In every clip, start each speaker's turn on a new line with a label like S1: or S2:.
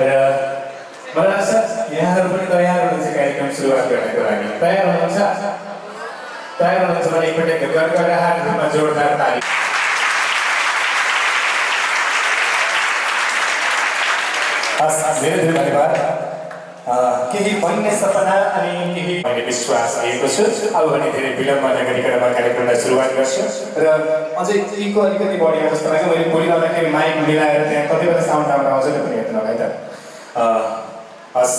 S1: र मलाई लाग्छ यहाँहरू पनि तयार हुनुहुन्छ कार्यक्रम सुरुवात गर्नको लागि। तयार हुनुहुन्छ? तयार हुनुहुन्छ भने एकपटक गरगरा हातमा जोरदार ताली। धेरै धेरै धन्यवाद। केही बन्ने सपना अनि केही भन्ने विश्वास लिएको छु। अब भने धेरै विलम्ब नगरिकन म कार्यक्रमलाई सुरुवात गर्छु र अझै यीको अलिकति बढी आउँछ जस्तो लाग्छ। मैले बोलिरहँदाखेरि माइक मिलाएर त्यहाँ कतिवटा साउन्ड राम्रो आउँछ त्यो पनि हेर्नु होला है त। हस्,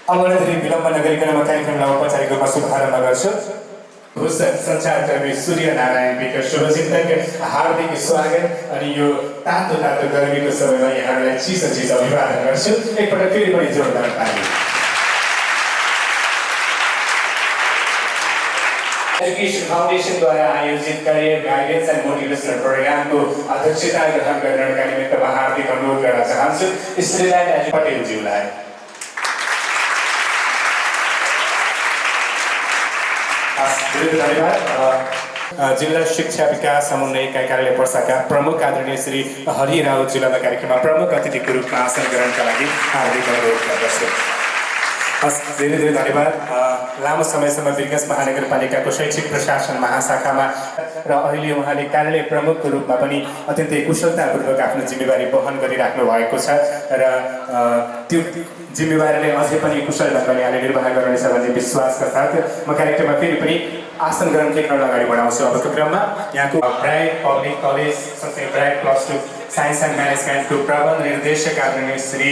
S1: अब धेरै विलम्ब नगरिकन म कार्यक्रमलाई औपचारिक रूपमा शुभारम्भ गर्छु। सञ्चारकर्मी सूर्य नारायण विक शुभचिन्तक हार्दिक स्वागत अनि यो तातो तातो गर्मीको समयमा यहाँहरूलाई चिसो चिसो अभिवादन गर्छु। एकपल्ट फेरि पनि जोरदार ताली। एजुकेसन फाउन्डेसनद्वारा आयोजित करियर गाइडेन्स एन्ड मोटिभेसनल प्रोग्रामको अध्यक्षता ग्रहण गर्नका निमित्त म हार्दिक अनुरोध गर्न चाहन्छु श्रीलाई पटेलज्यूलाई। धन्यवाद। जिल्ला शिक्षा विकास समन्वय इकाइ कार्यालय पर्साका प्रमुख आदरणीय श्री हरि राउत जिल्लामा कार्यक्रममा प्रमुख अतिथिको रूपमा आसन ग्रहणका लागि हार्दिक अनुरोध गर्दछु। हस्, धेरै धेरै धन्यवाद। लामो समयसम्म बिरगंज महानगरपालिकाको शैक्षिक प्रशासन महाशाखामा र अहिले उहाँले कार्यालय प्रमुखको रूपमा पनि अत्यन्तै कुशलतापूर्वक आफ्नो जिम्मेवारी वहन गरिराख्नु भएको छ र त्यो जिम्मेवारीले अझै पनि कुशल ढङ्गले यहाँले निर्वाह गर्नेछ भन्ने विश्वासका साथ म कार्यक्रममा फेरि पनि आसन ग्रहण टेक्न अगाडि बढाउँछु। अबको क्रममा यहाँको ब्राइट पब्लिक कलेज सँगै ब्राइट +2 साइन्स एन्ड म्यानेजमेन्टको प्रबन्ध निर्देशक आदरणीय श्री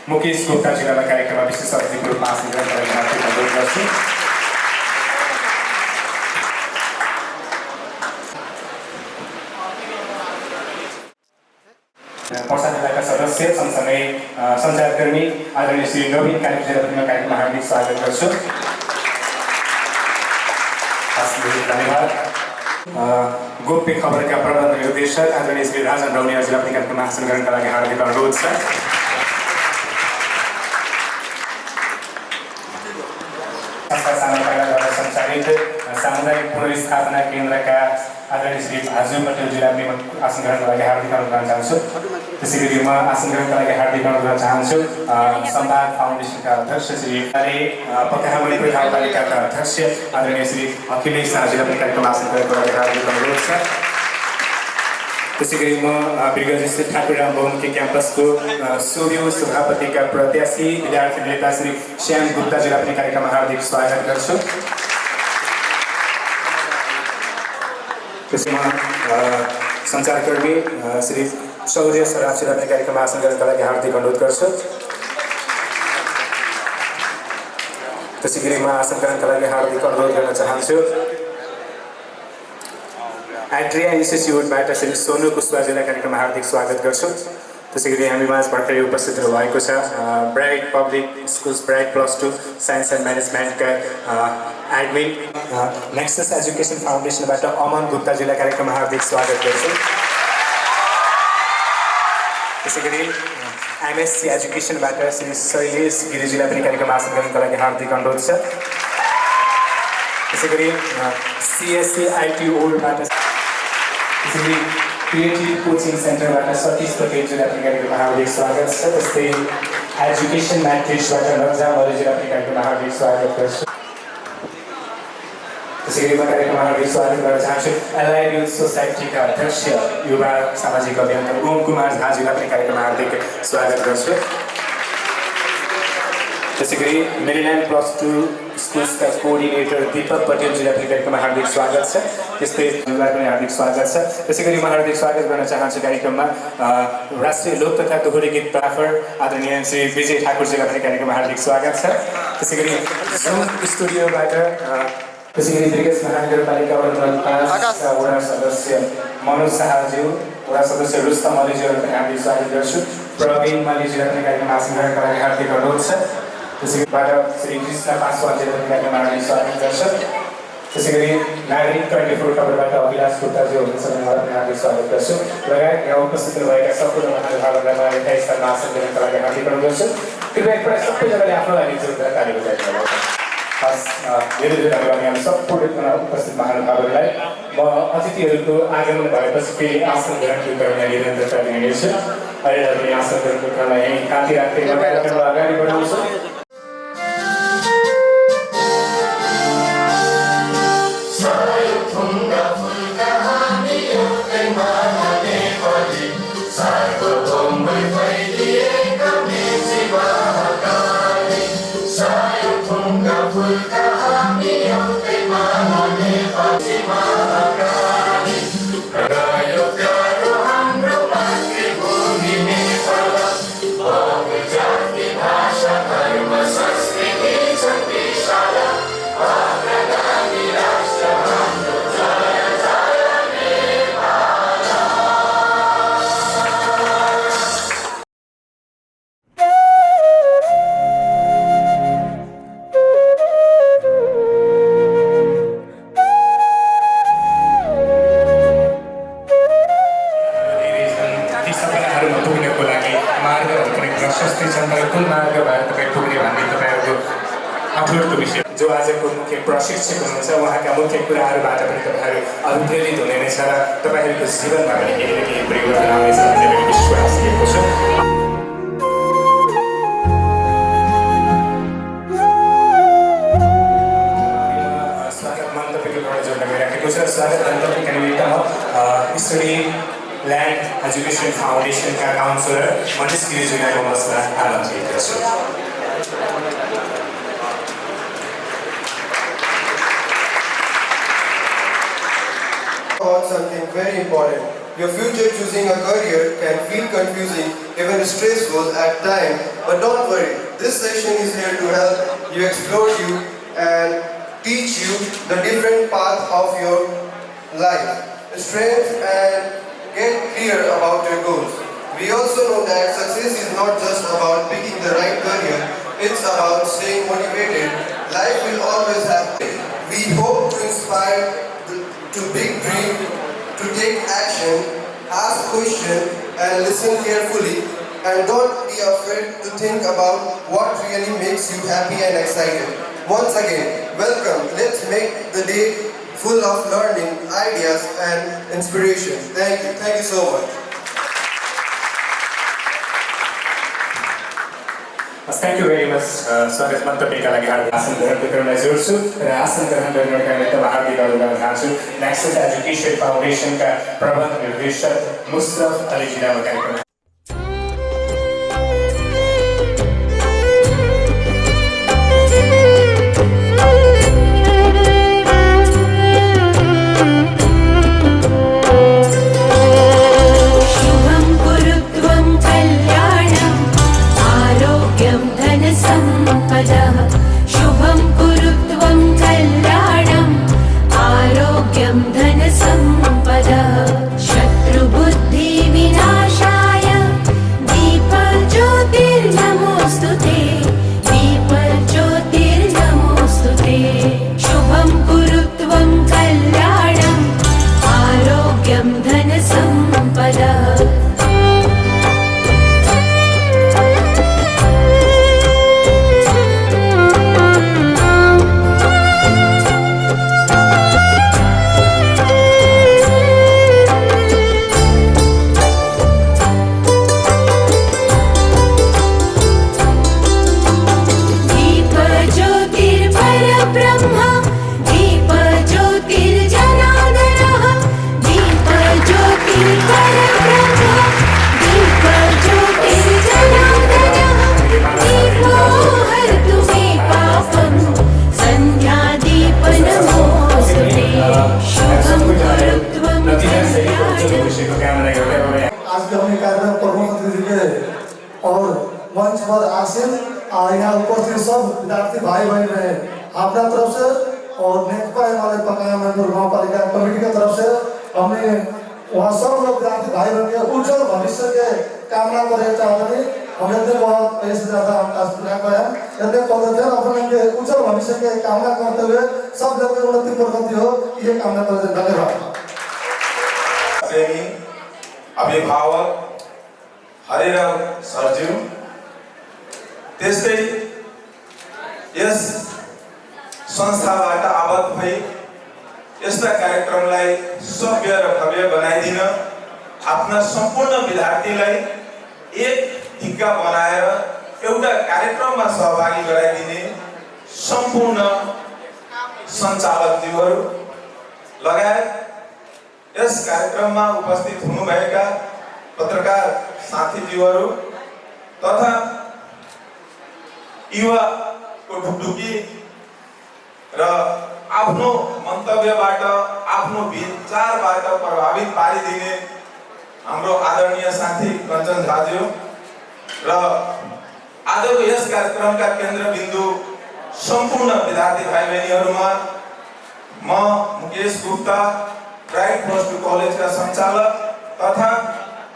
S1: मुकेश गुप्ताजीलाई कार्यक्रममा विशेष अतिथिको रूपमा आसन ग्रहण गर्न हार्दिक अनुरोध गर्छु। पर्सा जिल्लाका सदस्य सँगसँगै सञ्चारकर्मी आदरणीय श्री नवीन कार्यक्रममा कार्यक्रममा हार्दिक स्वागत गर्छु। धन्यवाद। गोप्य खबरका प्रबन्ध निर्देशक आदरणीय श्री राजन रौनियाजीलाई पनि कार्यक्रममा आसन ग्रहणका लागि हार्दिक अनुरोध छ। सञ्चालित सामुदायिक पुनर्स्थापना केन्द्रका आदरणीय श्री भाजु पटेलजीलाई पनि आसन ग्रहणका लागि हार्दिक अनुरोध गर्न चाहन्छु। त्यसै गरी म आसन ग्रहणका लागि हार्दिक अनुरोध गर्न चाहन्छु सम्वाद फाउन्डेसनका अध्यक्ष श्री पकाहामणिपुर गाउँपालिकाका अध्यक्ष आदरणीय श्री अखिलेश शाहजीलाई पनि कार्यक्रममा आसन ग्रहणका लागि हार्दिक अनुरोध छ। त्यसै गरी म बिरगंज स्थित ठाकुरराम बहुमुखी क्याम्पसको सोभियो सभापतिका प्रत्याशी विद्यार्थी नेता श्री श्याम गुप्ताजीलाई पनि कार्यक्रममा हार्दिक स्वागत गर्छु। त्यसैमा सञ्चारकर्मी श्री शौर्य सराफजीलाई पनि कार्यक्रममा आसन गर्नका लागि हार्दिक अनुरोध गर्छु। त्यसै गरी म आसन ग्रहणका लागि हार्दिक अनुरोध गर्न चाहन्छु एट्रिया इन्स्टिच्युटबाट श्री सोनु कुशवाजीलाई कार्यक्रममा हार्दिक स्वागत गर्छु। त्यसै गरी हामी माझ भर्खरै उपस्थित भएको छ bright public schools bright +2 science and म्यानेजमेन्टका एडमिन नेक्सस एजुकेसन फाउन्डेसनबाट अमन गुप्ताजीलाई कार्यक्रममा हार्दिक स्वागत गर्छु। त्यसै गरी एमएससी एजुकेसनबाट श्री शैलेश गिरिजीलाई पनि कार्यक्रममा आसन गर्नका लागि हार्दिक अनुरोध छ। त्यसै गरी सिएससी आइटी ओल्डबाट क्रिएटिभ कोचिङ सेन्टरबाट सतीश पटेलजीलाई पनि कार्यक्रममा हार्दिक स्वागत छ। त्यस्तै एजुकेसन म्याट्रिक्सबाट नजा मलेजीलाई पनि कार्यक्रममा हार्दिक स्वागत गर्छु। त्यसै गरी म कार्यक्रममा हार्दिक स्वागत गर्न चाहन्छु एलाइड युथ सोसाइटीका अध्यक्ष युवा सामाजिक अभियन्ता ओम कुमार झाजीलाई पनि कार्यक्रममा हार्दिक स्वागत गर्छु। त्यसै गरी मेरील्यान्ड +2 स्कुल्सका कोअर्डिनेटर दीपक पटेलजीलाई पनि कार्यक्रममा हार्दिक स्वागत छ। त्यस्तै उहाँलाई पनि हार्दिक स्वागत छ। त्यसै गरी म हार्दिक स्वागत गर्न चाहन्छु कार्यक्रममा राष्ट्रिय लोक तथा दोहोरी गीत प्राफर आदरणीय श्री विजय ठाकुरजीलाई पनि कार्यक्रममा हार्दिक स्वागत छ। त्यसै गरी जुम स्टुडियोबाट त्यसै गरी बिरगंज महानगरपालिका वडा 5 वडा सदस्य मनोज शाहज्यू वडा सदस्य रुस्तम अलीजीलाई पनि हार्दिक स्वागत गर्छु। प्रवीण मल्लीजीलाई पनि कार्यक्रममा आसन ग्रहणका लागि हार्दिक अनुरोध छ। त्यसैबाट श्री कृष्ण पासवानजीलाई पनि कार्यक्रममा हार्दिक स्वागत गर्छ। त्यसै गरी नागरिक 24 खबरबाट अभिलाष गुप्ताजी हुनुहुन्छ भने उहाँलाई पनि हार्दिक स्वागत गर्छु। लगायत यहाँ उपस्थित भएका सम्पूर्ण महानुभावहरूलाई म यथास्थ आसन ग्रहणका लागि हार्दिक अनुरोध गर्छु। कृपया एकपल्ट सबैजनाले आफ्नो लागि जोरदार ताली बजाइदिनुहोला। हस्, धेरै धेरै धन्यवाद यहाँ सम्पूर्ण उपस्थित महानुभावहरूलाई। म अतिथिहरूको आगमन भएपछि फेरि आसन ग्रहण गर्न निरन्तरता दिनेछु। अहिले पनि आसन ग्रहणको क्रममा यही कान्ति राख्दै म कार्यक्रमलाई अगाडि बढाउँछु। जो आजको मुख्य प्रशिक्षक हुनुहुन्छ उहाँका मुख्य कुराहरूबाट पनि तपाईँहरू अनुप्रेरित हुनेछ र तपाईँहरूको जीवनमा पनि केही न केही परिवर्तन आउनेछ भन्ने पनि विश्वास लिएको छु। स्वागत मन्तव्यबाट जोड्न गइराखेको छ। स्वागत मन्तव्यका निमित्त म स्टडी ल्यान्ड एजुकेसन फाउन्डेसनका काउन्सिलर मनिष गिरिज्यूलाई बस्न आमन्त्रित गर्छु।
S2: About something very important. Your future choosing a career can feel confusing, even stressful at times, but don't worry. This session is here to help you explore you and teach you the different paths of your life, strength and get clear about your goals. We also know that success is not just about picking the right career, it's about staying motivated. Life will always happen. We hope to inspire to big dream, to take action, ask questions and listen carefully, and don't be afraid to think about what really makes you happy and excited. Once again, welcome. Let's make the day full of learning, ideas and inspiration. Thank you. Thank you so much.
S1: Thank you very much. स्वागत मन्तव्यका लागि हार्दिक आसन ग्रहण गर्नलाई जोड्छु र आसन ग्रहण गर्नका निमित्त म हार्दिक अनुरोध चाहन्छु। नेक्स्ट एजुकेसन फाउन्डेसनका प्रबन्ध निर्देशक मुस्तफ अलीजीलाई म कार्यक्रम
S3: और मंच पर आसीन यहाँ उपस्थित सब विद्यार्थी भाई बहन रहे अपना तरफ से और नेकपा एमाले पकाया महदूर गाँव पालिका कमेटी की तरफ से हमने वहाँ सब लोग विद्यार्थी भाई बहन के उज्जवल भविष्य के कामना करे चाहते हैं। हमने बहुत पैसे ज्यादा अपने उज्जवल भविष्य के कामना करते हुए सब लोग उन्नति प्रगति हो ये कामना करते। धन्यवाद।
S4: अभिभावक हरिराम सरज्यू त्यस्तै यस संस्थाबाट आबद्ध भई यस्ता कार्यक्रमलाई सभ्य र भव्य बनाइदिन आफ्ना सम्पूर्ण विद्यार्थीलाई एक ढिक्का बनाएर एउटा कार्यक्रममा सहभागी गराइदिने सम्पूर्ण सञ्चालकज्यूहरू लगायत यस कार्यक्रममा उपस्थित हुनुभएका पत्रकार साथीज्यूहरू तथा युवाको ढुकढुकी र आफ्नो मन्तव्यबाट आफ्नो विचारबाट प्रभावित पारिदिने हाम्रो आदरणीय साथी कञ्चन झाज्यू र आजको यस कार्यक्रमका केन्द्रबिन्दु सम्पूर्ण विद्यार्थी भाइ बहिनीहरूमा म मुकेश गुप्ता ब्राइट +2 कलेजका सञ्चालक तथा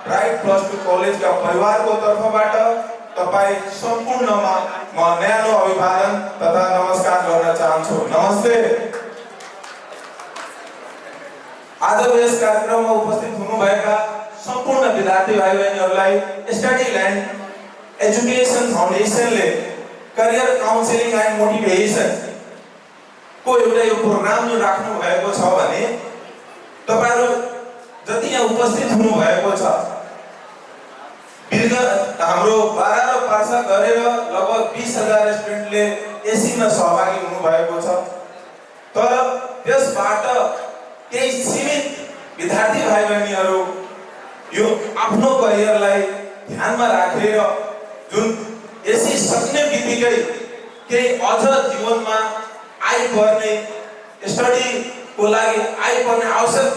S4: ब्राइट +2 कलेजका परिवारको तर्फबाट तपाईँ सम्पूर्णमा म न्यानो अभिवादन तथा नमस्कार गर्न चाहन्छु। नमस्ते। आजको यस कार्यक्रममा उपस्थित हुनुभएका सम्पूर्ण विद्यार्थी भाइ बहिनीहरूलाई स्टडी ल्यान्ड एजुकेसन फाउन्डेसनले करियर काउन्सिलिङ एन्ड मोटिभेसन को एउटा यो प्रोग्राम जो राख्नु भएको छ भने तपाईहरु जति यहाँ उपस्थित हुनु भएको छ विगत हाम्रो 12 र पासा गरेर लगभग 20,000 स्टुडेन्टले एसीमा सहभागी हुनु भएको छ। तर त्यसबाट केही सीमित विद्यार्थी भाइ बहिनीहरू यो आफ्नो करियरलाई ध्यानमा राखेर जुन एसी सक्ने बित्तिकै केही अझ जीवनमा आइपर्ने स्टडीको लागि आइपर्ने आवश्यक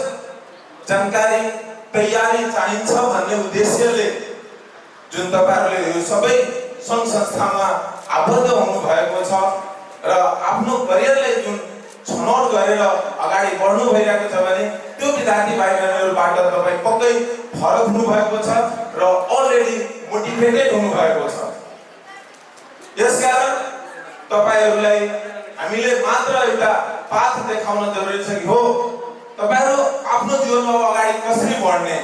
S4: जानकारी तयारी चाहिन्छ भन्ने उद्देश्यले जुन तपाईहरुले यो सबै संघ संस्थामा आबद्ध हुनु भएको छ र आफ्नो करियरलाई जुन छनौट गरेर अगाडि बढ्नु भइरहेको छ भने त्यो विद्यार्थी भाइ बहिनीहरुबाट तपाई पक्कै फरक हुनु भएको छ र अलरेडी मोटिभेटेड हुनु भएको छ। यसकारण तपाईहरुलाई हामीले मात्र एउटा पाथ देखाउन जरुरी छ कि हो तपाईहरु आफ्नो जीवनमा अगाडि कसरी बढ्ने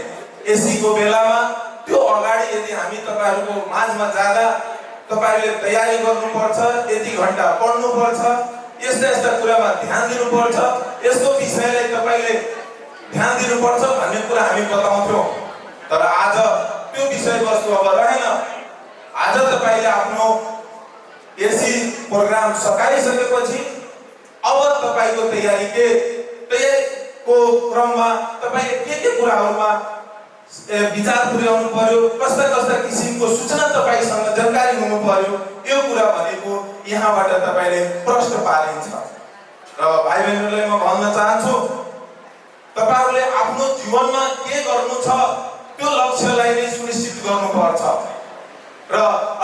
S4: एसी को बेलामा त्यो अगाडि यदि हामी तपाईहरुको माझमा जाँदा तपाईहरुले तयारी गर्नुपर्छ, यति घण्टा पढ्नुपर्छ, यस्ता यस्ता कुरामा ध्यान दिनुपर्छ, यसको विषयलाई तपाईले ध्यान दिनुपर्छ भन्ने कुरा हामी बताउँथ्यौं। तर आज त्यो विषयवस्तु अब रहेन। आज तपाईले आफ्नो एसी प्रोग्राम सकाइसकेपछि अब तपाईको तयारीको क्रममा तपाईले के कुराहरुमा विचार पुर्याउनु पर्यो, कस्ता कस्ता किसिमको सूचना तपाईसँग जानकारी हुनु पर्यो, यो कुरा भनेको यहाँबाट तपाईले प्रश्न पारिन्छ। र भाइ बहिनीहरुलाई म भन्न चाहन्छु तपाईहरुले आफ्नो जीवनमा के गर्नु छ त्यो लक्ष्यलाई नै सुनिश्चित गर्नुपर्छ र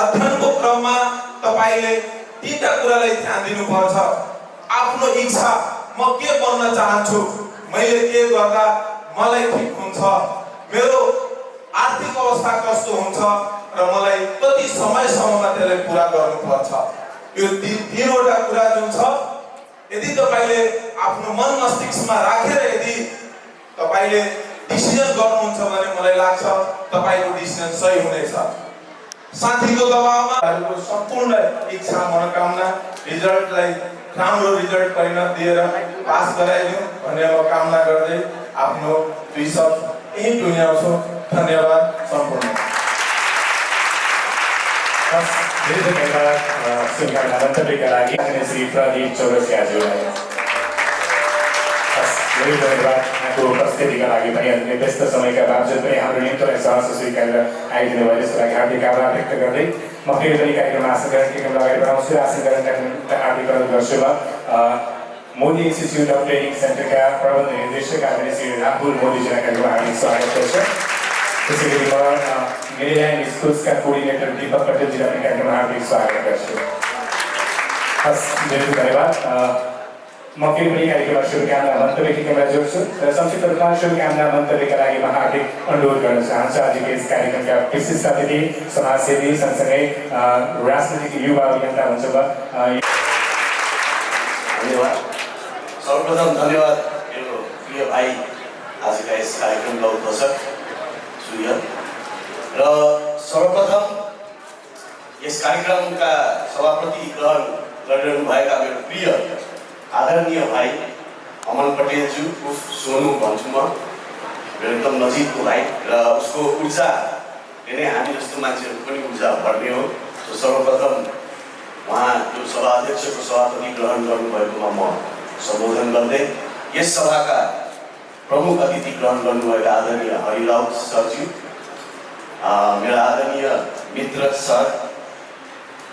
S4: अध्ययनको क्रममा तपाईले तीनटा कुरालाई ध्यान दिनुपर्छ। आफ्नो इच्छा, म के बन्न चाहन्छु, मैले के गर्दा मलाई ठीक हुन्छ, मेरो आर्थिक अवस्था कस्तो हुन्छ र मलाई कति समयसम्ममा त्यसलाई पूरा गर्नुपर्छ। यो तीनवटा कुरा जुन छ यदि तपाईले आफ्नो मन मस्तिष्कमा राखेर यदि तपाईले डिसिजन गर्नुहुन्छ भने मलाई लाग्छ तपाईको डिसिजन सही हुनेछ। साथीको दबावमा तपाईको सम्पूर्ण इच्छा मनोकामना रिजल्टलाई राम्रो रिजल्ट परिणाम दिएर पास गराइदिनु भन्ने म कामना गर्दै आफ्नो दुई शब्द यही टुङ्ग्याउँछु। धन्यवाद सम्पूर्ण।
S1: धेरै धन्यवाद शुभकामना मन्तव्यका लागि श्री प्रदीप चौरसियाज्यूलाई। धेरै धन्यवाद यहाँको उपस्थितिका लागि पनि। हामीले व्यस्त समयका बावजुद पनि हाम्रो निम्तलाई सहर्ष स्वीकारेर आइदिनु भयो त्यसको लागि हार्दिक आभार व्यक्त गर्दै म फेरि पनि कार्यक्रममा कार्यक्रम अगाडि बढाउँछु। कार्यक्रमका हार्दिक अनुरोध गर्छु। मोदी इन्स्टिट्युट अफ ट्रेनिङ सेन्टरका प्रबन्ध निर्देशक आदरणीय श्री राहुल मोदीजीलाई कार्यक्रममा हार्दिक स्वागत गर्छु। त्यसैगरी म मेरील्यान्ड स्कुल्सका कोअर्डिनेटर दीपक पटेलजीलाई पनि कार्यक्रममा हार्दिक स्वागत गर्छु। हस्, धेरै धन्यवाद। म फेरि पनि कार्यक्रममा शुभकामना मन्तव्य टिकामा जोड्छु र संक्षिप्त रूपमा शुभकामना मन्तव्यका लागि म हार्दिक अनुरोध गर्न चाहन्छु। आजको यस कार्यक्रमका विशिष्ट अतिथि समाजसेवी सँगसँगै राजनीतिक युवा अभियन्ता हुनुहुन्छ।
S5: धन्यवाद। सर्वप्रथम धन्यवाद मेरो प्रिय भाइ आजका यस कार्यक्रमका उद्घोषक सूर्य र सर्वप्रथम यस कार्यक्रमका सभापति ग्रहण गरिरहनु भएका मेरो प्रिय आदरणीय भाइ अमन पटेलज्यू उर्फ सोनु भन्छु म, मेरो एकदम नजिकको भाइ र उसको ऊर्जा किनभने हामी जस्तो मान्छेहरू पनि ऊर्जा भर्ने हो। सर्वप्रथम उहाँ त्यो सभा अध्यक्षको सभापति ग्रहण गर्नुभएकोमा म सम्बोधन गर्दै यस सभाका प्रमुख अतिथि ग्रहण गर्नुभएका आदरणीय हरिलाल सरज्यू, मेरा आदरणीय मित्र सर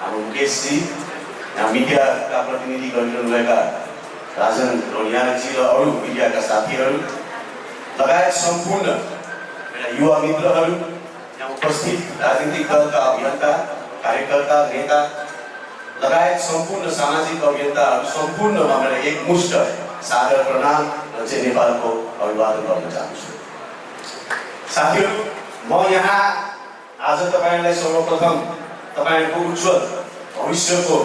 S5: हाम्रो मुकेशजी, यहाँ मिडियाका प्रतिनिधि गरिरहनुभएका राजन रोनियाजी र अरू मिडियाका साथीहरू लगायत सम्पूर्ण मेरा युवा मित्रहरू, यहाँ उपस्थित राजनीतिक दलका अभियन्ता, कार्यकर्ता, नेता लगायत सम्पूर्ण सामाजिक अभियन्ताहरू सम्पूर्णमा मेरा एकमुष्ट सादर प्रणाम र चाहिँ नेपालको अभिवादन गर्न चाहन्छु। साथीहरू, म यहाँ आज तपाईँहरूलाई सर्वप्रथम तपाईँहरूको उज्जवल भविष्यको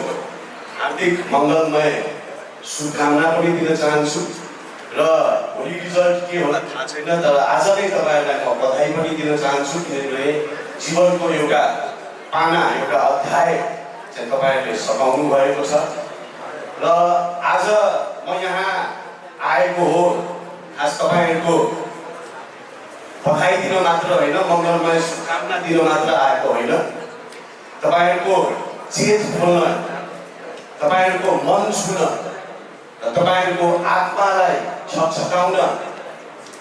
S5: हार्दिक मङ्गलमय शुभकामना पनि दिन चाहन्छु र भोलि रिजल्ट के होला थाहा छैन, तर आज नै तपाईँहरूलाई म बधाई पनि दिन चाहन्छु किनभने जीवनको एउटा पाना, एउटा अध्याय चाहिँ तपाईँहरूले सघाउनु भएको छ र आज म यहाँ आएको हो खास तपाईँहरूको बधाई दिन मात्र होइन, मङ्गलमय शुभकामना दिन मात्र आएको होइन, तपाईँहरूको चेत खोल्न, तपाईँहरूको मन छुन र तपाईँहरूको आत्मालाई छकछकाउन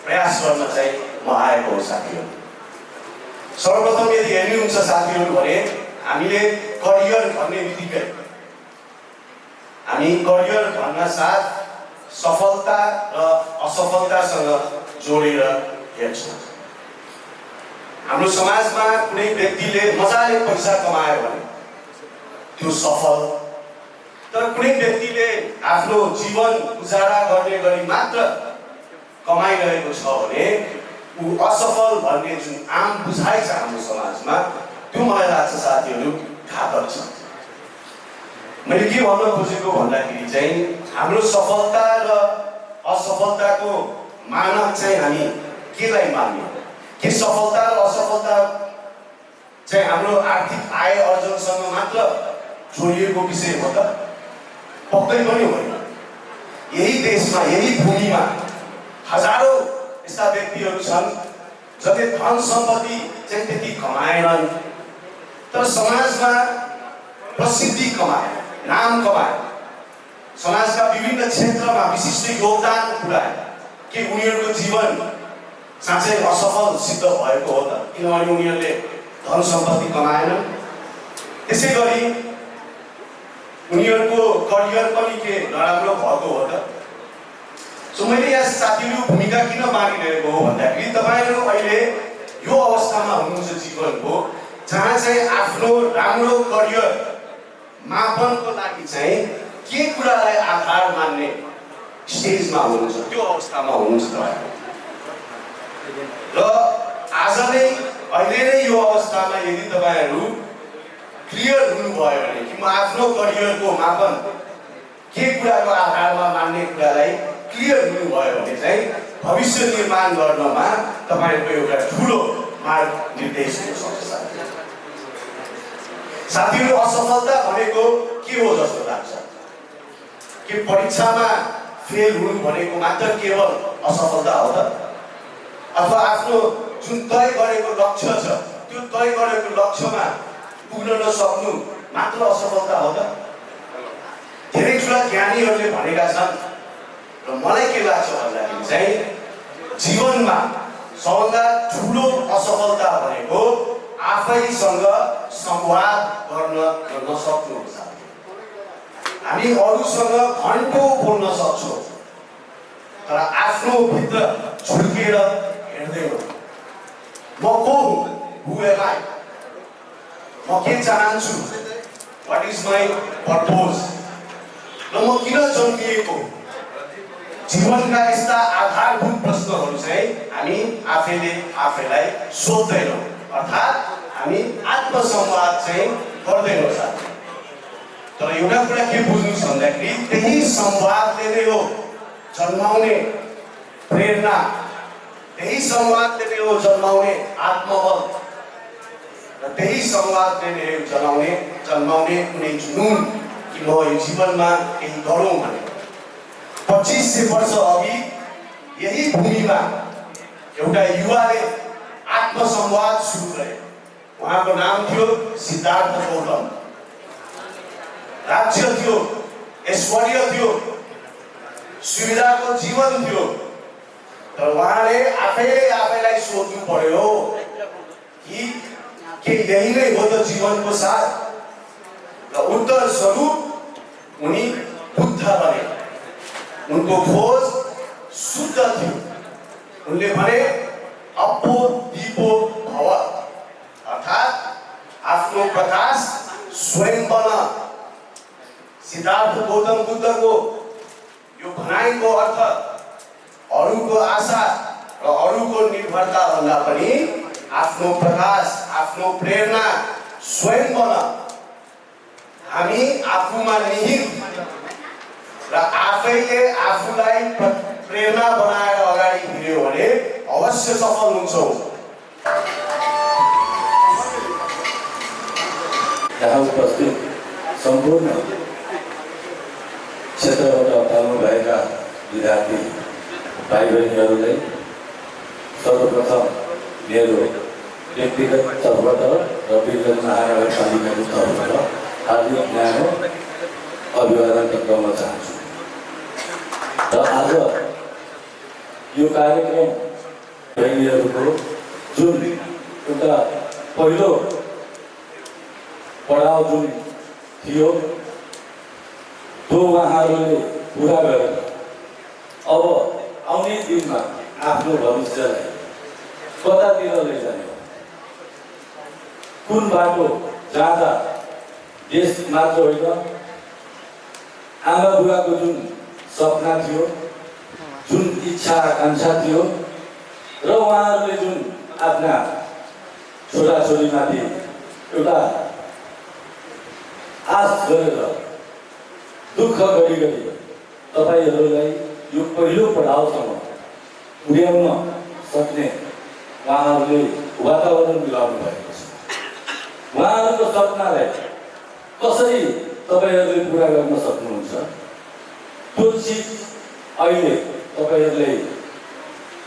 S5: प्रयास गर्न चाहिँ म आएको हो। साथीहरू, सर्वप्रथम यदि हेर्नुहुन्छ साथीहरू भने हामीले करियर भन्ने बित्तिकै हामी करियर भन्न साथ सफलता र असफलतासँग जोडेर हेर्छौँ। हाम्रो समाजमा कुनै व्यक्तिले मजाले पैसा कमायो भने त्यो सफल, तर कुनै व्यक्तिले आफ्नो जीवन गुजारा गर्ने गरी मात्र कमाइरहेको छ भने ऊ असफल भन्ने जुन आम बुझाइ छ हाम्रो समाजमा, त्यो मलाई लाग्छ साथीहरू घातक छ। मैले के भन्न खोजेको भन्दाखेरि चाहिँ हाम्रो सफलता र असफलताको मानक चाहिँ हामी केलाई मान्ने? के सफलता र असफलता चाहिँ हाम्रो आर्थिक आय अर्जनसँग मात्र जोडिएको विषय हो त? पक्कै पनि होइन। यही देशमा, यही भूमिमा हजारौँ यस्ता व्यक्तिहरू छन् जसले धन सम्पत्ति चाहिँ त्यति कमाएनन्, तर समाजमा प्रसिद्धि कमाए, नाम कमाए, समाजका विभिन्न क्षेत्रमा विशिष्ट योगदान पुर्याए। के उनीहरूको जीवन साँच्चै असफल सिद्ध भएको हो त? किनभने उनीहरूले धन सम्पत्ति कमाएनन्। त्यसै गरी उनीहरूको करियर पनि के नराम्रो भएको हो त? सो मैले यहाँ साथीहरू भूमिका किन मानिरहेको हो भन्दाखेरि तपाईँहरू अहिले यो अवस्थामा हुनुहुन्छ जीवनको जहाँ चाहिँ आफ्नो राम्रो करियर मापनको लागि चाहिँ के कुरालाई आधार मान्ने स्टेजमा हुनुहुन्छ, त्यो अवस्थामा हुनुहुन्छ तपाईँहरू। र आज नै अहिले नै यो अवस्थामा यदि तपाईँहरू क्लियर हुनुभयो भने कि म आफ्नो करियरको मापन के कुराको आधारमा मान्ने कुरालाई क्लियर हुनुभयो भने चाहिँ भविष्य निर्माण गर्नमा तपाईँहरूको एउटा ठुलो मार्ग निर्देश हुन सक्छ। साथीहरू, असफलता भनेको के हो जस्तो लाग्छ? के परीक्षामा फेल हुनु भनेको मात्र केवल असफलता हो त? अथवा आफ्नो जुन तय गरेको लक्ष्य छ त्यो तय गरेको लक्ष्यमा पुग्न नसक्नु मात्र असफलता हो त? धेरै ठुला ज्ञानीहरूले भनेका छन् र मलाई के लाग्छ भन्दाखेरि चाहिँ जीवनमा सबभन्दा ठुलो असफलता भनेको आफैसँग संवाद गर्न नसक्नु हो। हामी अरूसँग घन्टौँ बोल्न सक्छौँ तर आफ्नो भित्र झुल्केर हेर्दैनौँ। म को हुँ? Who am I? म के चाहन्छु? What is my purpose? र म किन जन्मिएको? जीवनका यस्ता आधारभूत प्रश्नहरू चाहिँ हामी आफैले आफैलाई सोध्दैनौँ, अर्थात् हामी आत्मसंवाद चाहिँ गर्दैनौँ साथी। तर एउटा कुरा के बुझ्नुहोस् भन्दाखेरि त्यही संवादले नै हो जन्माउने प्रेरणा, त्यही संवादले नै हो जन्माउने आत्मबल र त्यही संवादले नै हो जन्माउने कुनै जुनून कि म यो जीवनमा केही गरौँ भने। 2500 वर्ष अघि यही भूमिमा एउटा युवाले आत्मसंवाद सुरु गरे। उहाँको नाम थियो सिद्धार्थ गौतम। राज्य थियो, ऐश्वर्य थियो, सुविधाको जीवन थियो, तर उहाँले आफैलाई सोध्नु पर्यो कि के यही नै हो त जीवनको सार? र उत्तर स्वरूप उनी बुद्ध बने। उनको खोज शुद्ध थियो। उनले भने अप्पो दीपो भव, अर्थात् आफ्नो प्रकाश स्वयं बन। सिद्धार्थ गौतम बुद्धको यो भनाइको अर्थ अरूको आशा र अरूको निर्भरता भन्दा पनि आफ्नो प्रकाश, आफ्नो प्रेरणा स्वयं बन। हामी आफूमा निहित र आफैले आफूलाई प्रेरणा बनाएर अगाडि हिँड्यो भने अवश्य सफल हुन्छौँ।
S6: यहाँ उपस्थित सम्पूर्ण क्षेत्रबाट पाल्नु भएका विद्यार्थी भाइ बहिनीहरूलाई सर्वप्रथम मेरो व्यक्तिगत तर्फबाट र वीरगञ्ज महानगरपालिकाको तर्फबाट हार्दिक न्यानो अभिवादन टक्राउन चाहन्छु। र आज यो कार्यक्रम बहिनीहरूको जुन एउटा पहिलो पढाउ जुन थियो त्यो उहाँहरूले पुरा गरेर अब आउने दिनमा आफ्नो भविष्यलाई कतातिर लैजाने हो, कुन बाटो जाँदा देश मात्र होइन आमा बुवाको जुन सपना थियो, जुन इच्छा आकाङ्क्षा थियो र उहाँहरूले जुन आफ्ना छोराछोरीमाथि एउटा आश गरेर दुःख गरी तपाईहरूलाई यो पहिलो पढाउसम्म पुर्याउन सक्ने उहाँहरूले वातावरण मिलाउनु भएको छ। उहाँहरूको सपनालाई कसरी तपाईहरूले पुरा गर्न सक्नुहुन्छ, त्यो चिज अहिले तपाईहरूले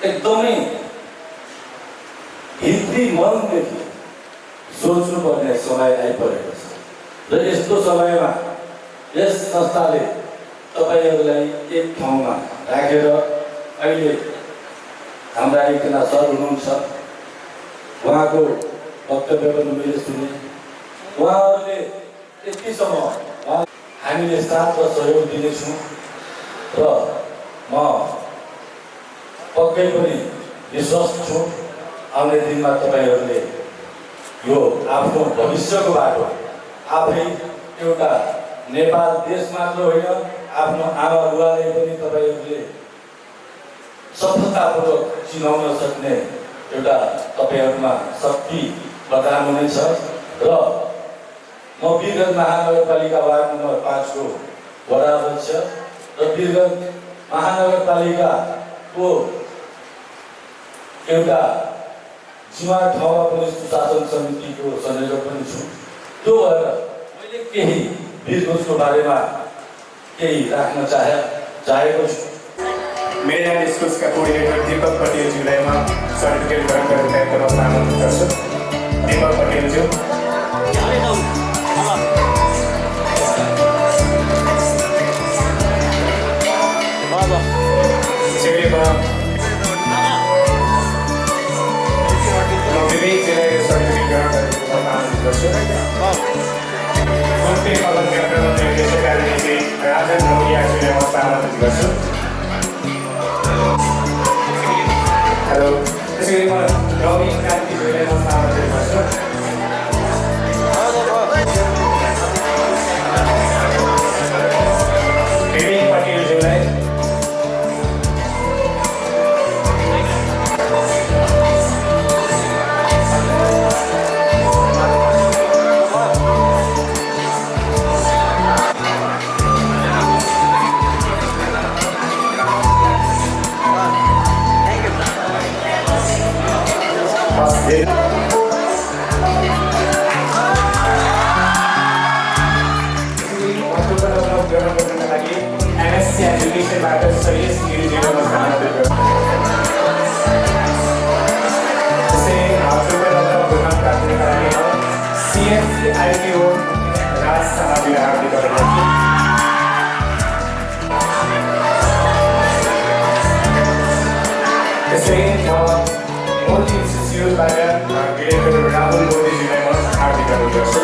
S6: एकदमै भित्री मनदेखि सोच्नुपर्ने समय आइपरेको छ। र यस्तो समयमा यस संस्थाले तपाईहरूलाई एक ठाउँमा राखेर अहिले हाम्रा एकजना सर हुनुहुन्छ, उहाँको वक्तव्य पनि मैले सुने। उहाँहरूले यतिसम्म हामीले साथ र सहयोग दिनेछौँ र म पक्कै पनि विश्वास छु आउने दिनमा तपाईहरूले यो आफ्नो भविष्यको बाटो आफै एउटा नेपाल देश मात्र होइन आफ्नो आमा बुवाले पनि तपाईहरूले सफलतापूर्वक चिनाउन सक्ने एउटा तपाईहरूमा शक्ति प्रदान हुनेछ। र म वीरगञ्ज महानगरपालिका वार्ड नम्बर 5 को वडा अध्यक्ष र वीरगञ्ज महानगरपालिकाको एउटा जिम्मा ठाउँमा पनि सुशासन समितिको संयोजक पनि छु। त्यो भएर मैले केही वीरगञ्जको बारेमा केही राख्न चाहेको छु।
S1: मेरील्यान्ड स्कुल्सका कोअर्डिनेटर दीपक पटेलज्यूलाई म सर्टिफिकेट ग्रहण गर्ने कार्यक्रममा आमन्त्रित गर्छु। दीपक पटेलज्यू। विवेकजीलाई यो सर्टिफिकेट ग्रहण गर्ने कार्यक्रममा आमन्त्रित गर्छु। कुन्ती कलन केन्द्रमा निर्देशक कार्यनीति राजन ढौलियाज्यूलाई म आमन्त्रित गर्छु। हेलो, त्यसैगरी म रवि क्रान्तिज्यूलाई म आमन्त्रित गर्छु। विवेक पटेलज्यूलाई, CNCIPO राज शाहजीलाई हार्दिक अभिनन्दन। त्यसै मोदी इन्स्टिच्युटबाट डिरेक्टर राहुल मोदीजीलाई म हार्दिक अनुरोध गर्छु।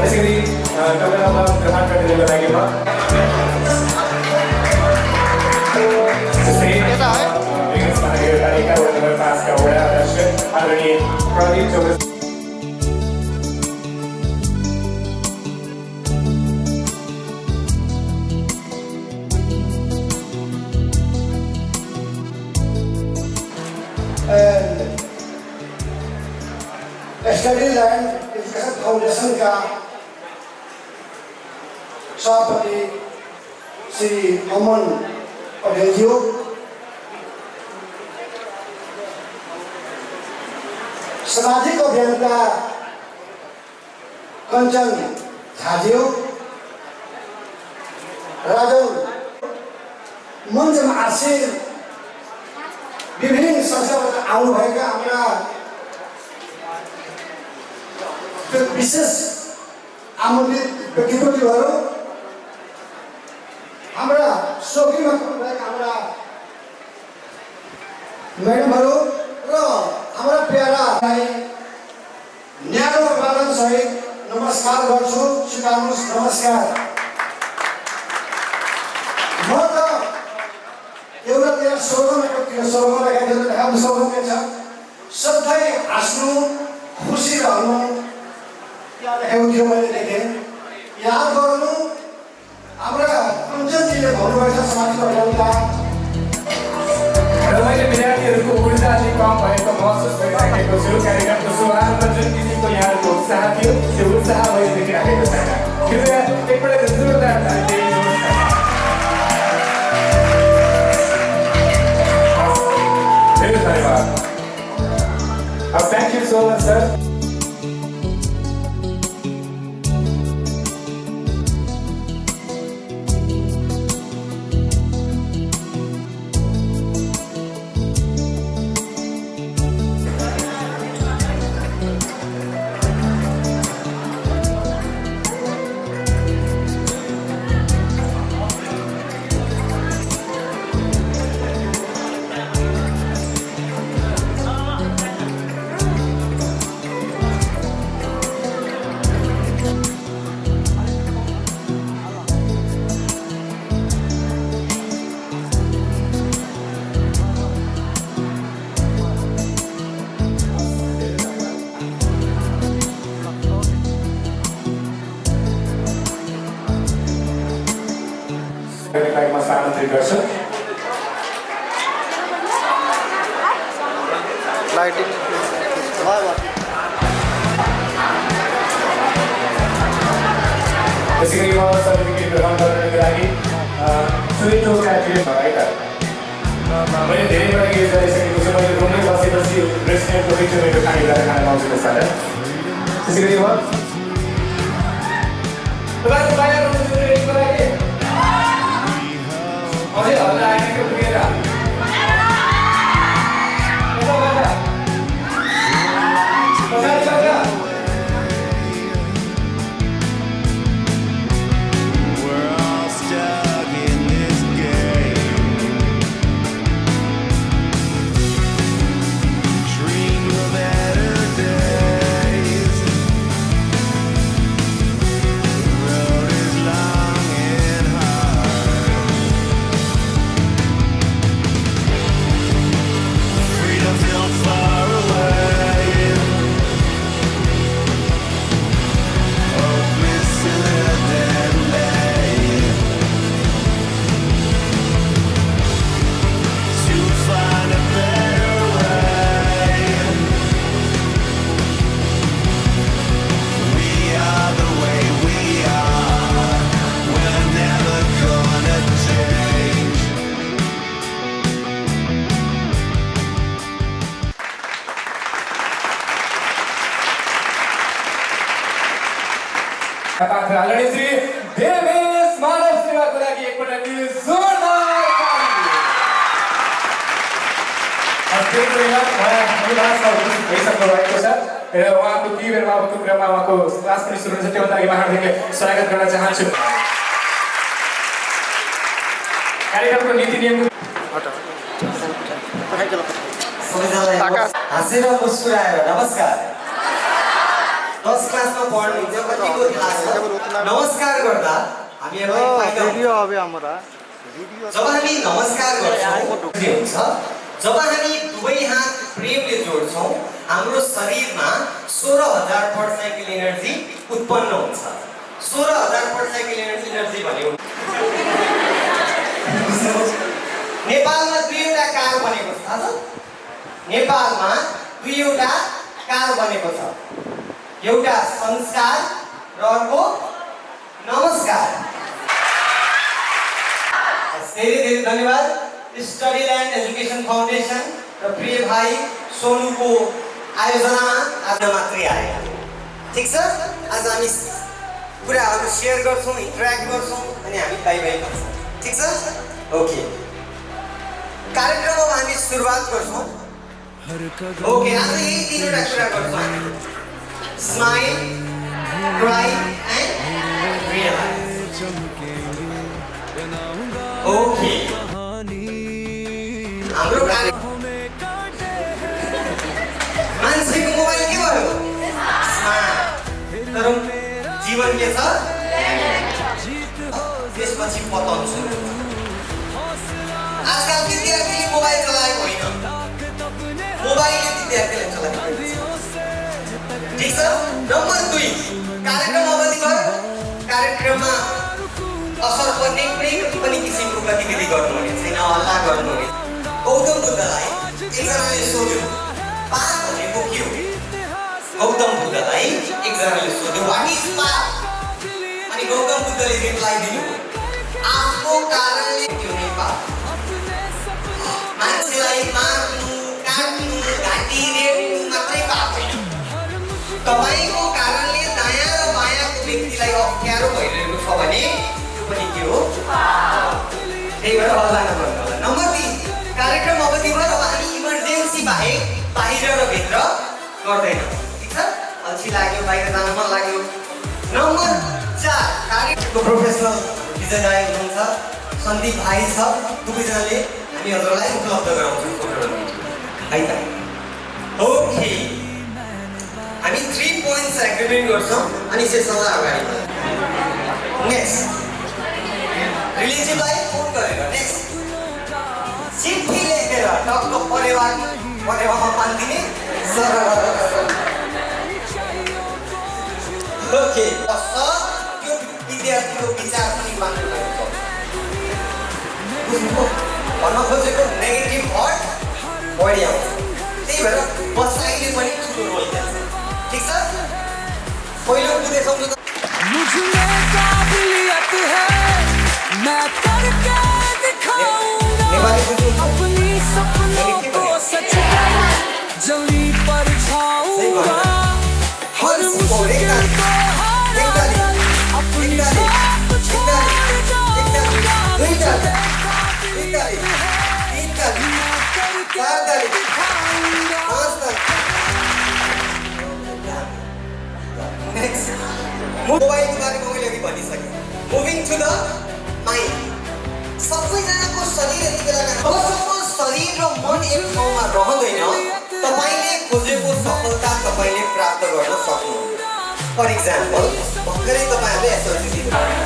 S1: त्यसैगरी तपाईँलाई ग्रहण गर्नेको लागि म त्यस्तै विकास महानगरपालिका वडा नम्बर 5 का वडा अध्यक्ष आदरणीय Pradeep Chaudhary
S3: study land education foundation का सभापति श्री अमन पटेल जी, सामाजिक अभियंता कंचन झाजी, राजन मंचमा आसीन विभिन्न संस्थाबाट आउनुभएका हाम्रा विशेष आमन्त्रित व्यक्तित्वहरू, हाम्रा शोकीमा पुग्नुभएका हाम्रा म्याडमहरू र हाम्रा प्यारालाई न्यानो अभिवादन सहित नमस्कार गर्छु। स्वीकार्नुहोस्, नमस्कार। म त एउटा त्यहाँ स्लोगन लगाइदिनु स्लोगन छ, सधैँ हाँस्नु, खुसी रहनु, थियो मैले देखेँ। याद गर्नु, हाम्रा कञ्चनजीले भन्नुभएको छ सामाजिक अभियन्ता।
S1: र मैले विद्यार्थीहरूको ऊर्जा अलिक कम भएको महसुस गरिराखेको छु। कार्यक्रमको शुभारम्भ जुन किसिमको यहाँहरूको उत्साह थियो, त्यो उत्साह मैले देखिराखेको छैन। कृपया एकपल्ट जोरदार ताली दिनुहोस्। धेरै धन्यवाद। Thank you so much, sir. आमन्त्रित गर्छु। त्यसैगरी म सर्टिफिकेट ग्रहण गर्नको लागि सुइटो क्यान्डिडेट है त मैले धेरैबाट युज गरिसकेको छु। मैले रुममै बसेपछि रेस्टुरेन्टको मिठो खानेकुरा खान पाउँछु त्यसबाट। त्यसैगरी म तपाईँको बाहिर रुम रेडीको लागि अझै हल्ला आएको पुगेर पात्र आदरणीय श्री देवेश मानव सेवाको लागि एकपटक जोरदार ताली। भइसक्नु भएको छ र उहाँको केही बेरमा अबको क्रममा उहाँको क्लास पनि सुरु हुन्छ। त्योभन्दा अघि हार्दिक स्वागत गर्न चाहन्छु। कार्यक्रमको नीति नियम
S7: सबैजनालाई हाँसेर मुस्कुराएर नमस्कार। 10 क्लासमा पढ्नुहुन्छ कतिको थाहा छ? नमस्कार गर्दा हामीहरूलाई फाइदा हुन्छ। जब हामी नमस्कार गर्छौँ हुन्छ, जब हामी दुवै हात प्रेमले जोड्छौँ हाम्रो शरीरमा 16,000 पर साइकल एनर्जी उत्पन्न हुन्छ। 16,000 पर साइकल एनर्जी भन्यो। नेपालमा दुईवटा कार बनेको छ। नेपालमा दुईवटा कार बनेको छ, एउटा संस्कार र अर्को नमस्कार। धेरै धेरै धन्यवाद स्टडी ल्यान्ड एजुकेसन फाउन्डेसन र प्रिय भाइ सोनुको आयोजनामा आज मात्रै आए। ठिक छ, आज हामी कुराहरू सेयर गर्छौँ, इन्टरेक्ट गर्छौँ अनि हामी बाई बाई गर्छौँ। ठिक छ, ओके। कार्यक्रम अब हामी सुरुवात गर्छौँ। ओके, आज यही तीनवटा कुरा गर्छौँ। Smile, cry and realise. Okay, हाम्रो मान्छेको मोबाइल के भयो? स्मार्ट। तर जीवन के छ? त्यसपछि पतन सुरु। आजकल विद्यार्थीले मोबाइल चलाएको होइन, मोबाइलले विद्यार्थीले चलाएको। ठिक छ। नम्बर 2, कार्यक्रम अवधिभर कार्यक्रममा असर पर्ने कुनै पनि किसिमको गतिविधि गर्नुहुने छैन, हल्ला गर्नुहुने। गौतम बुद्धलाई एकजनाले सोध्यो 5 भनेको के हो? गौतम बुद्धलाई एकजनाले सोध्यो व्हाट इज 5? अनि गौतम बुद्धले रिप्लाई दिनुभयो आफ्नो कारणले त्यो नै पाप। मान्छेलाई मार्नु, काट्नु, घाँटी रेड्नु मात्रै पाप होइन। तपाईको कारणले दायाँ र बायाँको व्यक्तिलाई अप्ठ्यारो भइरहेको छ भने त्यो पनि के हो? त्यही भएर हल्ला नगर्नु होला। नम्बर 3, कार्यक्रम अवधिभर अब हामी इमर्जेन्सी बाहेक बाहिर र भित्र गर्दैनौँ। ठिक छ, अल्छी लाग्यो, बाहिर जान मन लाग्यो। नम्बर 4, कार्यक्रमको प्रोफेसनल डिजाइनर हुनुहुन्छ सन्दीप भाइ छ, दुवैजनाले हामी हजुरलाई उपलब्ध गराउँछौँ फोटोहरू है त। ओके, हामी 3 पोइन्ट्स एग्रिमेन्ट गर्छौँ अनि सेसनलाई अगाडि बढाउँछौँ। नेक्स्ट, रिलेटिभलाई फोन गरेर नेक्स्ट चिठी लेखेर टक्क परेवामा पाल्दिने। ओके, त्यो विद्यार्थीको विचार पनि मान्नु पर्छ। भन्न खोजेको नेगेटिभ थट बढी आउँछ। त्यही भएर बसाइले पनि ठुलो रोल खेल्छ। ठिक छ, पहिलो बुझे सम्झौता।
S8: मुझमें काबिलियत है मैं करके दिखाऊंगा अपनी सपनों को सच जमी पर छाऊंगा हर मुश्किल को हरा अपनी बात छोड़ जाऊंगा
S7: मोबाइलको बारेमा मैले अघि भनिसकेँ। Moving to the mind. सबैजनाको शरीर यति बेला जबसम्म शरीर र मन एक ठाउँमा रहँदैन तपाईँले खोजेको सफलता तपाईँले प्राप्त गर्न सक्नुहुन्न। फर इक्जाम्पल भर्खरै तपाईँहरूले एसएलसी दिनुभयो।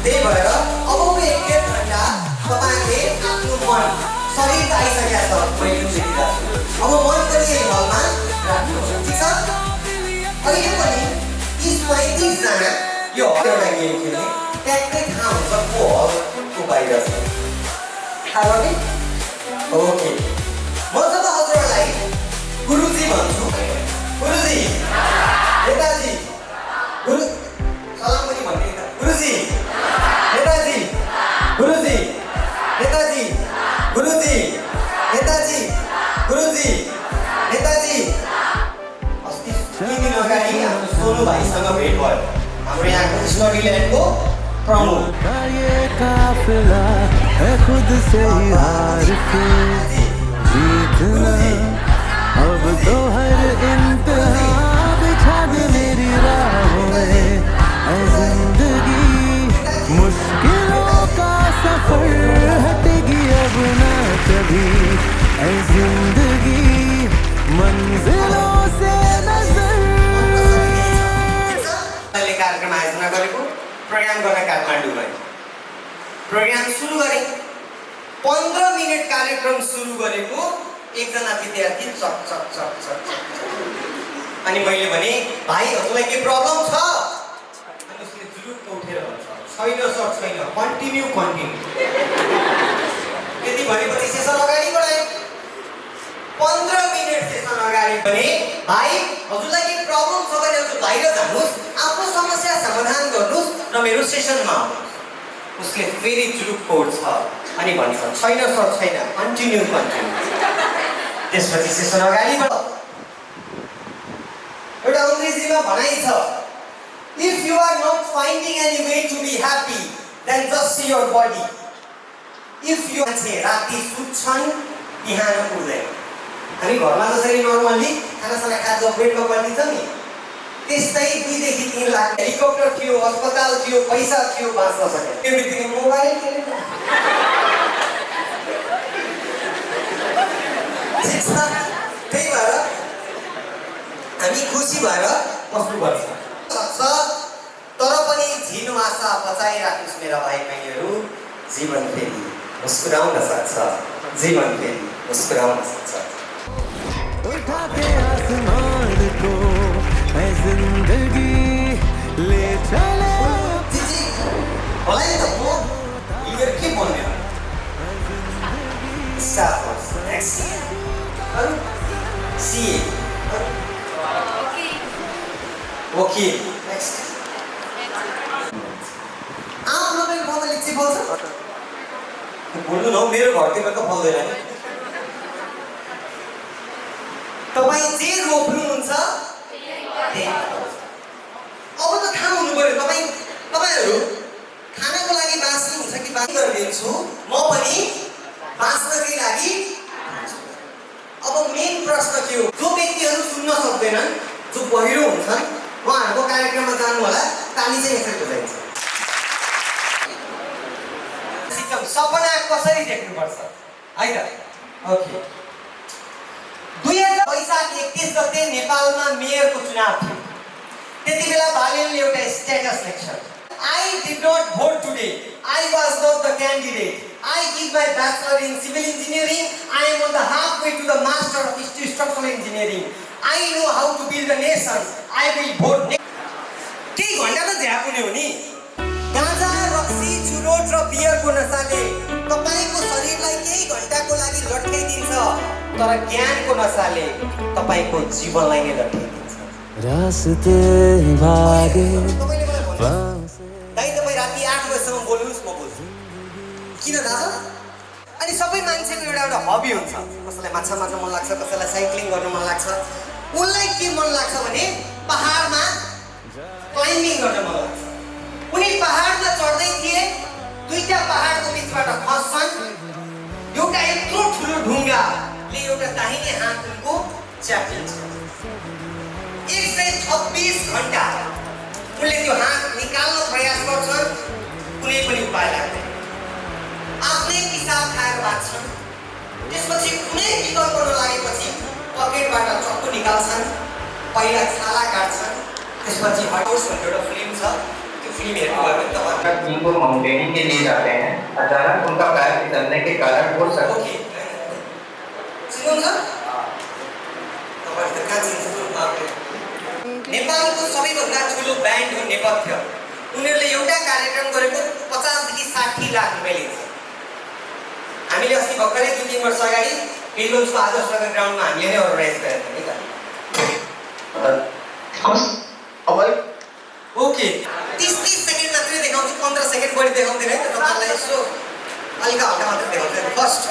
S7: त्यही भएर अबको 1-1.5 घन्टा तपाईँले आफ्नो मन, शरीर त आइसकेको छ, मैले देखिरहेको छु। अब मन पनि यही हलमा राख्नुहोस्। ठिक छ, अहिले पनि 30-35 जना यो एउटा गेम खेल्ने ट्याक्कै थाहा हुन्छ को हलको बाहिर छ। थाहा भयो? ओके, म जब हजुरहरूलाई गुरुजी भन्छु, गुरुजी, नेताजी, सलाम पनि भन्ने त, गुरुजी, नेताजी, गुरुजी, नेताजी, गुरुजी, नेताजी, गुरुजी, नेताजी। अस्ति 3 दिन अगाडि हाम्रो सोनु भाइसँग भेट भयो। हाम्रो यहाँको स्टडील्यान्डको प्रमुख
S8: ये काफिला है खुद से ही हार के जीतना अब तो हर इम्तिहान बिछा दे मेरी राहों में ऐ जिंदगी मुश्किलों का सफर हटेगी अब ना कभी ऐ जिंदगी मंजिलों से नजर
S7: कार्यक्रम आयोजना गरेको प्रोग्राम गर्न काठमाडौँ गए प्रोग्राम सुरु गरे 15 मिनट कार्यक्रम सुरु गरेको एकजना विद्यार्थी चक चक चक चक अनि मैले भने भाइ हजुरलाई के प्रब्लम छ अनि उसले जुरुक्क उठेर भन्छ छैन सर छैन कन्टिन्यू यति भनेपछि सेसन अगाडि बढाए 15 मिनट सेसन अगाडि भने भाइ हजुरलाई के प्रब्लम छ भने हजुर बाहिर जानुहोस् आफ्नो समस्या समाधान गर्नुहोस् र मेरो सेसनमा आउनुहोस् उसले फेरि जुरुक्क उठ्छ अनि भन्छ छैन सर छैन कन्टिन्यू त्यसपछि सेसन अगाडि बढ एउटा अङ्ग्रेजीमा भनाइ छ if you are not finding any way to be happy then just see your body if you मान्छे राति सुत्छन् बिहान उठ्दैन हामी घरमा जसरी नर्मल्ली खानासाना खाँदा बेडमा बनिन्छ नि त्यस्तै 2 देखि 3 लाख हेलिकप्टर थियो अस्पताल थियो पैसा थियो बाँच्न सके एभ्रिथिङ मोबाइल थियो त्यही भएर हामी खुसी भएर बस्नुपर्छ तर पनि झिनो आशा बचाइराख्नुहोस् मेरा भाइ बहिनीहरू जीवन फेरि मुस्कुराउन सक्छ जीवन फेरि मुस्कुराउन सक्छ
S8: उठा के आसमान को ऐ जिंदगी ले चले
S7: जी मलाई त म लिएर के बोल्ने स्टाफ नेक्स्ट अरु सीए वकील नेक्स्ट आप लोगों को ठाउँमा लिच्ची बोल्छ बोल्नु न मेरो घरतिर त बोल्दैन नि तपाईं जे रोप्नुहुन्छ अब त थाहा हुनु पर्यो तपाईहरु खानाको लागि बाँच्नु हुन्छ कि बाँच्नु गरिदिन्छु म पनि बाँच्नकै लागि अब मेन प्रश्न के हो जो व्यक्तिहरु सुन्न सक्दैनन् जो बहिरो हुन्छन् उहाँहरुको कार्यक्रममा जानु होला ताली चाहिँ यसरी बजाइन्छ सिस्टम सपना कसरी देख्नुपर्छ है त ओके 2000 वैशाख 31 गते नेपालमा मेयरको चुनाव थियो त्यतिबेला बालेनले एउटा स्ट्याटस लेख्छ I did not vote today. I was not the candidate. I did my bachelor in civil engineering. I am on the halfway to the master of structural engineering. I know how to build a nation. I will vote. केही घण्टा त झ्याप हुने हो नि गाँजा रक्सी चुरोट र बियरको नशाले तपाईको शरीरलाई केही घण्टाको लागि लट्याइदिन्छ तर ज्ञानको नशाले तपाईको जीवनलाई नै लट्याइदिन्छ
S8: रास्ते भागे
S7: दाइ तपाईँ राति 8 बजेसम्म बोल्नुहोस् म बोल्छु किन थाहा छ अनि सबै मान्छेको एउटा हबी हुन्छ कसैलाई माछा मार्न मन लाग्छ कसैलाई साइक्लिङ गर्न मन लाग्छ उनलाई के मन लाग्छ भने पहाडमा क्लाइम्बिङ गर्न मन लाग्छ उनी पहाडमा चढ्दै थिए दुईटा पहाडको बीचबाट खस्छन् एउटा यत्रो ठुलो ढुङ्गाले एउटा दाहिने हात उनको च्यापिन्छ 126 घण्टा उनले त्यो हात निकाल्न प्रयास गर्छन् कुनै पनि उपाय लाग्दैन आफ्नै पिसाब खाएर बाँच्छन् त्यसपछि कुनै विकल्प नलागेपछि पकेटबाट चक्कु निकाल्छन् पहिला छाला काट्छन् त्यसपछि हटोस भन्ने एउटा फिल्म छ त्यो फिल्म हेर्नुभयो भने तपाईँ
S9: टीम को माउंटेनिंग के लिए जाते हैं अचानक उनका पैर फिसलने के कारण हो सकता
S7: ओके सुन्नुहुन्छ तपाईँ त कहाँ चिन्नुहुन्छ नेपालको सबैभन्दा ठुलो ब्यान्ड हो नेपथ्य उनीहरूले एउटा कार्यक्रम गरेको 50 देखि 60 लाख रुपैयाँ लिन्छ हामीले अस्ति भर्खरै 2-3 वर्ष अगाडि बिरगन्जको आदर्श नगर ग्राउन्डमा हामीले नै अर्गनाइज गरेका थियौँ नि त अब ओके 30 सेकेन्ड मात्रै देखाउँछु 15 सेकेन्ड बढी देखाउँदैन है त तपाईलाई यसो अलिक हल्का मात्रै देखाउँछु फर्स्ट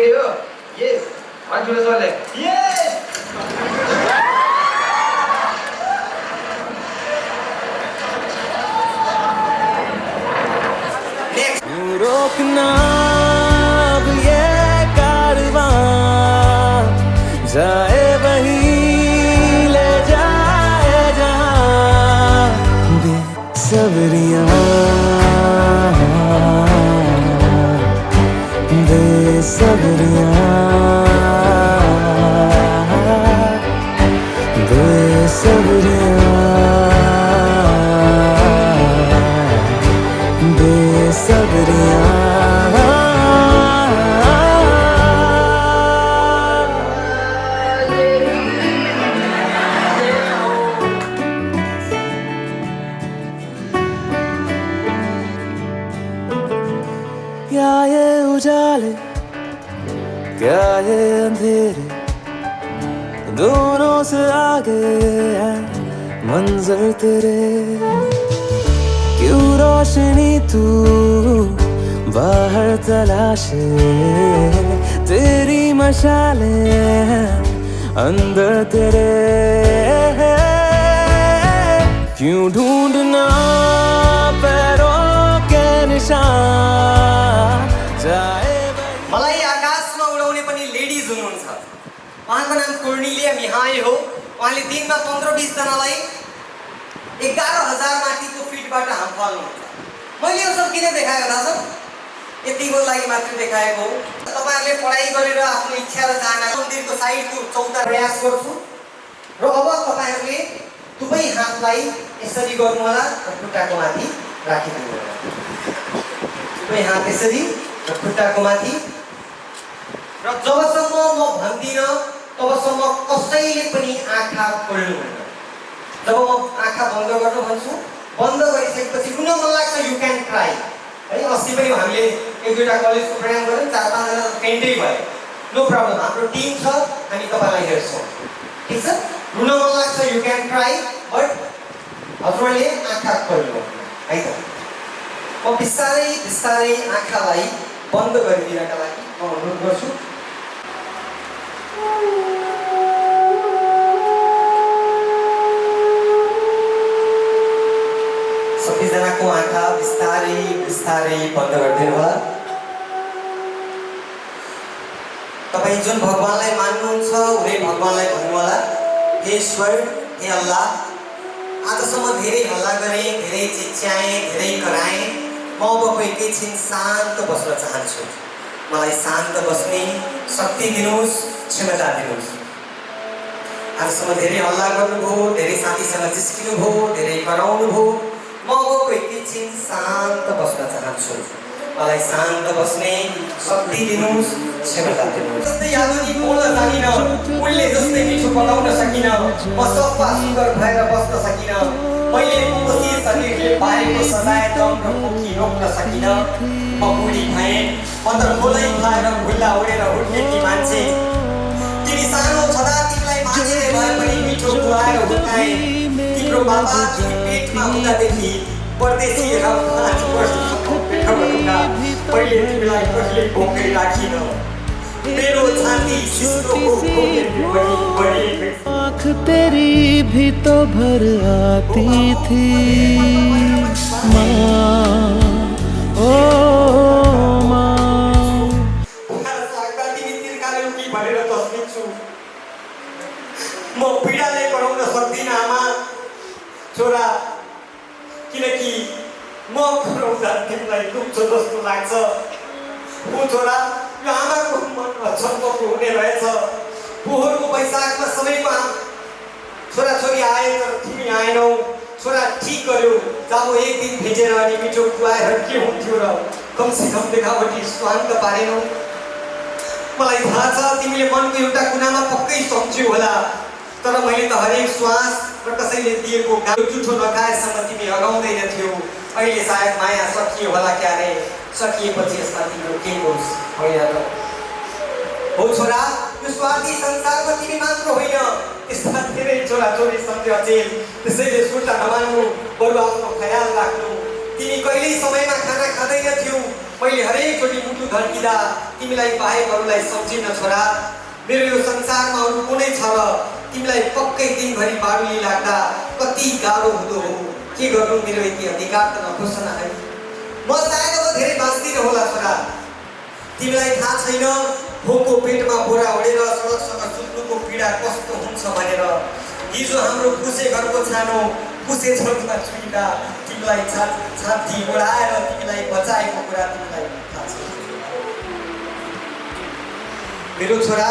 S9: रेडी हो यस भन्छु सरले यस
S8: रोकना अब ये कारवां जाए वहीं ले जाए जहां बेसब्रियां क्या ये उजाले क्या ये अंधेरे दोनों से आगे है मंजर तेरे क्यों रोशनी तू बाहर तलाशे तेरी मशाले अंदर तेरे क्यों ढूंढना पैरों के निशान जाए
S7: मलाई आकाशमा उडाउने पनि लेडिज हुनुहुन्छ उहाँको नाम कोर्नेलिया मिहाई हो उहाँले दिनमा 15-20 जनालाई 11,000 माथिको फिटबाट हाम फाल्नुहुन्छ मैले यो सब किन देखाएको थाहा छ यतिको लागि मात्र देखाएको हो तपाईहरुले पढाइ गरेर आफ्नो इच्छा र चाहना मन्दिरको साइडको चौतारा प्रयास गर्छु र अब तपाईहरुले दुवै हातलाई यसरी गर्नु होला र खुट्टाको माथि राखिदिनु होला दुवै हात यसरी र खुट्टाको माथि र जबसम्म म भन्दिन तबसम्म कसैले पनि आँखा खोल्नु हुँदैन जब म आँखा बन्द गर्नु भन्छु बन्द गरिसकेपछि रुन मन लाग्छ यु क्यान ट्राई है अस्ति पनि हामीले एक दुईटा कलेजको प्रोग्राम गर्यौं 4-5 जना फेन्टै भयो नो प्रब्लम हाम्रो टिम छ हामी तपाईलाई हेर्छौं ठीक छ रुन मन लाग्छ यु क्यान ट्राई बट हजुरले आँखा खोल्नु है त म बिस्तारै बिस्तारै आँखालाई बन्द गरिदिनका लागि म अनुरोध गर्छु सबैजनाको आँखा बिस्तारै बिस्तारै बन्द गरिदिनु होला तपाई जुन भगवानलाई मान्नुहुन्छ उनी भगवानलाई भन्नु होला हे ईश्वर हे अल्लाह आजसम्म धेरै हल्ला गरे धेरै चिच्याए धेरै कराए म अब एकैछिन शान्त बस्न चाहन्छु मलाई शान्त बस्ने शक्ति दिनुहोस् क्षमता दिनुहोस् आजसम्म धेरै हल्ला गर्नुभयो धेरै साथीसँग जिस्किनुभयो धेरै कराउनुभयो म अब एकैछिन शान्त बस्न चाहन्छु मलाई शान्त बस्ने शक्ति दिनुहोस् क्षमता दिनुहोस् जस्तै यादवजी बोल्न सकिन उनले जस्तै मिठो पकाउन सकिन म सफा सुन्दर भएर बस्न सकिन मैले कोसी शरीरले पाएको सजाय दम र मुखी रोक्न सकिन म बुढी भएँ म त खोलै खाएर भुल्ला उडेर हुर्केकी मान्छे तिमी सानो छँदा तिमीलाई मान्छे भए पनि मिठो खुवाएर हुर्काए तिम्रो बाबा तिमी पेटमा हुँदादेखि परदेशी र 5 वर्षसम्म पेट भर्दा पहिले तिमीलाई कहिले भोकै राखिन मेरो छाती सिस्रोको भोकै
S8: आँख तेरी भी तो भर आती थी माँ ओ माँ
S7: भनेर तस्बिन्छु म पीडाले कराउन सक्दिन आमा छोरा किनकि म कराउँदा तिमीलाई दुख्छ जस्तो लाग्छ ओ छोरा यो आमाको मनमा छक्कको हुने रहेछ पोहोरको वैशाखमा सबैको छोराछोरी आए तर तिमी आएनौ छोरा ठिक गर्यो जब एक दिन भेजेर अनि मिठो खुवाएर के हुन्थ्यो र कमसेकम देखावटी स्वान्त पारेनौ मलाई थाहा छ तिमीले मनको एउटा कुनामा पक्कै सम्झ्यौ होला तर मैले त हरेक श्वास र कसैले दिएको गाली जुठो नखाएसम्म तिमी अगाउँदैन थियौ अहिले सायद माया सकियो होला क्यारे सकिएपछि यसमा तिम्रो के दोष होइन हो छोरा यो स्वार्थी संसारमा तिमी मात्र होइन यस्ता धेरै छोराछोरी सम्झेल त्यसैले सुर्ता नमान्नु बरु आफ्नो ख्याल राख्नु तिमी कहिल्यै समयमा खाना खाँदैन थियौ मैले हरेकचोटि मुटु धड्किँदा तिमीलाई बाहेक अरूलाई सम्झिन छोरा, मेरो यो संसारमा अरू कुनै छ र तिमीलाई पक्कै दिनभरि बाडुली लाग्दा कति गाह्रो हुँदो हो। के गर्नु, मेरो यति अधिकार त नखोज्न है। म सायद अब धेरै बाँच्दिनँ होला छोरा, तिमीलाई थाहा छैन भोकको पेटमा बोरा ओढेर सडकसँग सुत्नुको पीडा कस्तो हुन्छ भनेर। हिजो हाम्रो पुसे घरको छानो पुसे छेउमा छुइँदा तिमीलाई छाती ओढाएर तिमीलाई बचाएको कुरा तिमीलाई थाहा छ। मेरो छोरा,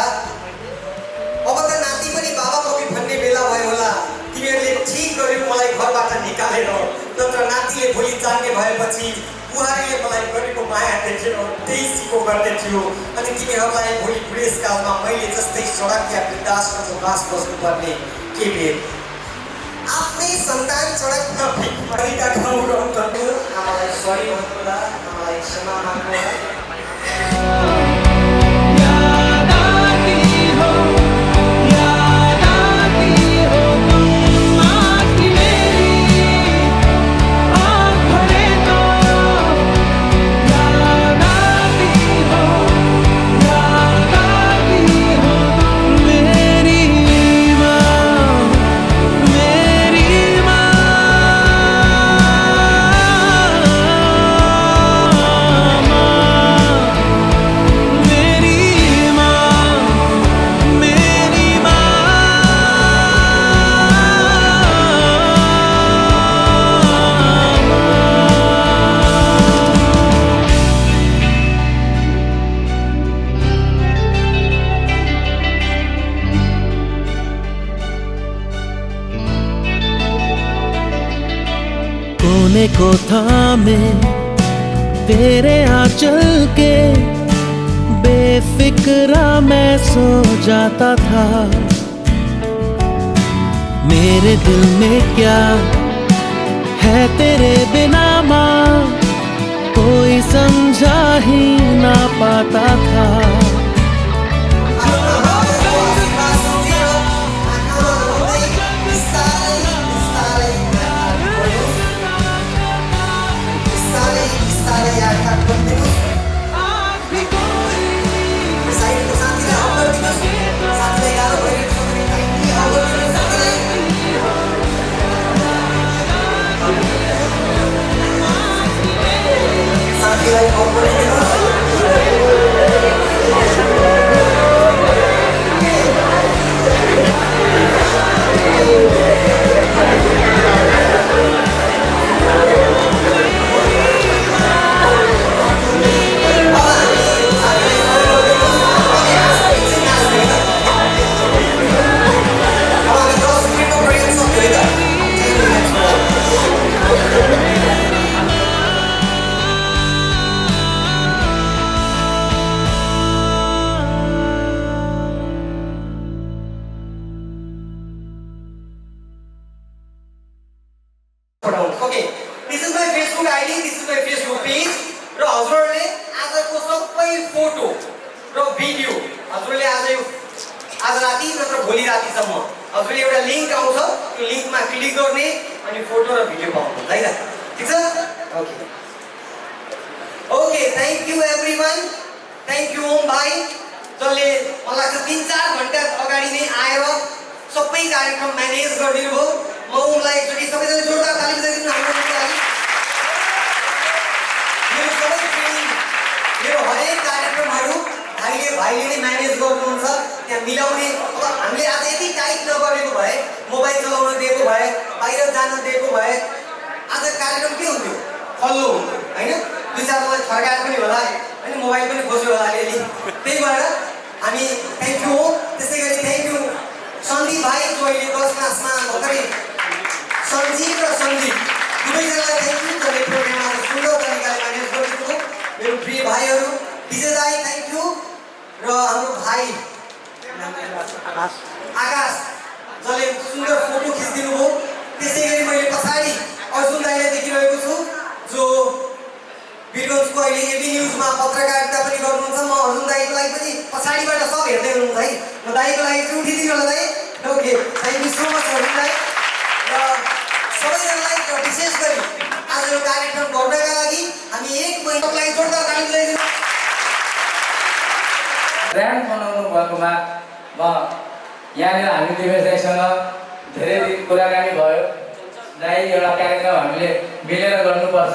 S7: अब त नाति पनि बाबा मम्मी भन्ने बेला भयो होला। तिमीहरूले ठिक गर्यो मलाई घरबाट निकालेर, नत्र नातिले भोलि जान्ने भएपछि बुहारीले मलाई गरेको माया देखेर त्यही सिको गर्दै थियो। अनि तिमीहरूलाई भोलि बुढेसकालमा मैले जस्तै सडक या वृद्धाश्रमको बास बस्नुपर्ने के भेद। आफ्नै सन्तान सडकमा भिखमरीका ठाउँ रहनु आमालाई सरी भन्नुहोला, आमालाई क्षमा माग्नुहोला।
S8: कोने को थामे तेरे आंचल के बेफिक्रा मैं सो जाता था। मेरे दिल में क्या है तेरे बिना माँ, कोई समझा ही ना पाता था।
S7: Okay, this is my Facebook ID, this is my Facebook page. र हजुरहरूले आजको सबै फोटो र भिडियो हजुरहरूले आज राति नत्र भोलि रातिसम्म हजुरले एउटा लिङ्क आउँछ, त्यो लिङ्कमा क्लिक गर्ने अनि फोटो र भिडियो पाउनुहुन्छ है त। ठिक छ? Okay okay, thank you everyone, thank you Om भाइ, जसले मलाई लाग्छ 3-4 घन्टा अगाडि नै आएर सबै कार्यक्रम म्यानेज गरिदिनु भयो। म ओमलाई एकचोटि सबैजना जोरदार ताली बजाइदिनु हाम्रो लागि। मेरो सबै ट्रेनिङ, मेरो हरेक कार्यक्रमहरू भाइले नै म्यानेज गर्नुहुन्छ, त्यहाँ मिलाउने। अब हामीले आज यति टाइट नगरेको भए, मोबाइल चलाउन दिएको भए, बाहिर जान दिएको भए आज कार्यक्रम के हुन्थ्यो? खल्लो हुन्थ्यो होइन? 2-4 मलाई फर्काएर पनि होला होइन, मोबाइल पनि खोज्यो होला अलिअलि। त्यही भएर हामी थ्याङ्क यू हो। त्यसै गरी थ्याङ्क यू सन्दीप भाइ, जो अहिले 10 क्लासमा भर्खरै सञ्जीव र सन्दीप दुवैजनालाई थ्याङ्क यू, जसले प्रोग्राम आज सुन्दर तरिकाले म्यानेज गरिदिनु। मेरो प्रिय भाइहरू विजय दाई थ्याङ्क यू, र हाम्रो भाइ आकाश जसले सुन्दर फोटो खिचिदिनु भयो। त्यसै गरी मैले पछाडि अर्जुन दाईलाई देखिरहेको छु, जो वीरगञ्जको अहिले एबी न्युजमा पत्रकारिता पनि गर्नुहुन्छ। म अर्जुन दाईको लागि पनि पछाडिबाट सब हेर्दै हुनुहुन्छ है। म दाईको लागि चाहिँ उठिदिनु होला दाई। Okay, thank you so much Arjun दाई। र सबैजनालाई विशेष गरी आज यो कार्यक्रम गर्नका लागि हामी 1 महिनाको लागि जोरदार ताली बजाइदिनु।
S10: बनाउनु भएकोमा म यहाँनिर हामी दिवेश दाइसँग धेरै दिन कुराकानी भयो। दाइ एउटा कार्यक्रम हामीले मिलेर गर्नुपर्छ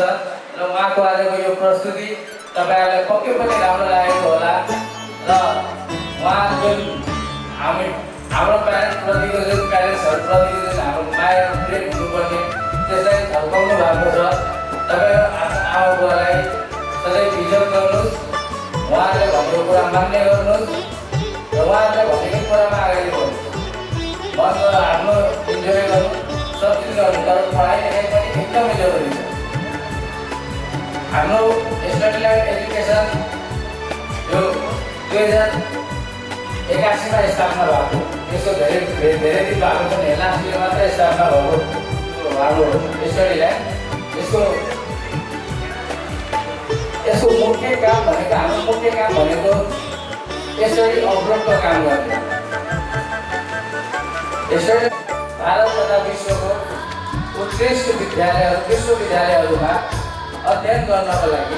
S10: र उहाँको आजको यो प्रस्तुति तपाईँहरूलाई पक्कै पनि राम्रो लागेको होला र उहाँ जुन हाम्रो प्यारेन्ट्सप्रतिको जुन प्यारेन्ट्सहरूप्रतिको जुन हाम्रो माया प्रेम हुनुपर्ने त्यसलाई झल्काउनु भएको छ। तपाईँ आमा बुवालाई सधैँ इज्जत गर्नुहोस्, उहाँले भनेको कुरा मान्ने गर्नुहोस् र उहाँले भनेको कुरामा अगाडि बढ्नुहोस्। मतलब आफ्नो इन्जोय गर्नु, सब चिज गर्नु, तर पढाइ लेखाइ पनि एकदमै जरुरी छ। हाम्रो स्टडी लाइन एजुकेसन यो 2081मा स्थापना भएको, यसो धेरै दिन भएको छ नि, लास्ट इयर मात्रै स्थापना भएको हाम्रो स्टडी लाइन। यसको मुख्य काम भनेको, हाम्रो मुख्य काम भनेको स्टडी अब्रोडको काम गर्ने। स्टडी भारत तथा विश्वको उत्कृष्ट विश्वविद्यालयहरूमा अध्ययन गर्नको लागि